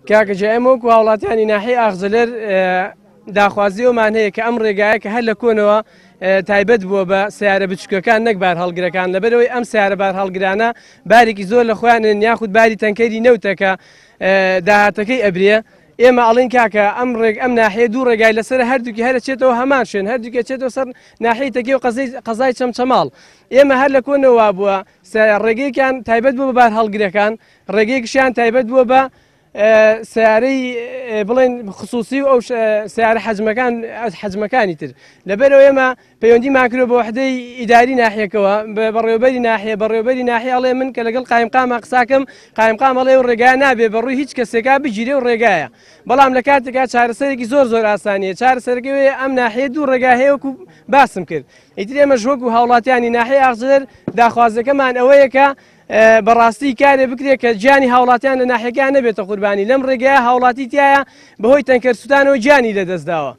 کاکەجا ئێمە وەکو هاوڵاتیانی ناحیەی ئاغزلێر داخوازیەوەمان هەیە کە ئەم ڕێگایە کە هەر لە کۆنەوە تایبەت بووە بە سیارە بچووکەکان نەک بار هەڵگرەکان لەبەرەوەی ئەم سیارە بار هەڵگرانە بارێکی زۆر لە خۆیان یاخود باری تەنکەری نەوتەکە داهاتەکەی ئەبرێ ئێمە ئەڵین کاکە ئەم ناحیە دوو ڕێگای لەسەر هەردووکی هەرە چێتەوە هەمان شوێن هەردووکە چێتەوە سەر ناحیەی تەکێ و قەزای چەمچەماڵ ئێمە هەر لە کۆنەوە بووە ڕێگەیەکیان تایبەت بووە بە بار هەڵگرەکان ڕێگەیەکیشیان تایبەت بووە بە سیارەی بڵێن خصوصی و ئەو سیارە حەجمەکانی تر لەبەرەوە ئێمە پەیوەندیمان کردووە بە وحدەی ئیداری ناحیەکەوە بەڕێوەبەری ناحیە بەڕێوەبەری ناحیە ئەڵێ من کە لەگەڵ قایمقامە قساکەم قایمقام ئەڵێ و ڕێگای نابێ بەڕووی هیچ کەسێکا بگیرێ و ڕێگایە بەڵام لە کاتێکا چارەسەرێکی زۆر ئاسانیە چارەسەرەکەوێ ئەم ناحیە دوو ڕێگای هەیە وەکو باسم کرد ئیتر ئێمە وەکو هاوڵاتیانی ناحیەی ئاغزلێر داخوازەکەمان ئەوەیە کە بەڕاستی کارێ بکرێت کە گیانی هاوڵاتیان لە ناحیەکان نەبێتە قوربانی لەم ڕێگایە هاوڵاتی تایە بەهۆی تەنکەرسوتانەوە گیانی لەدەستداوە.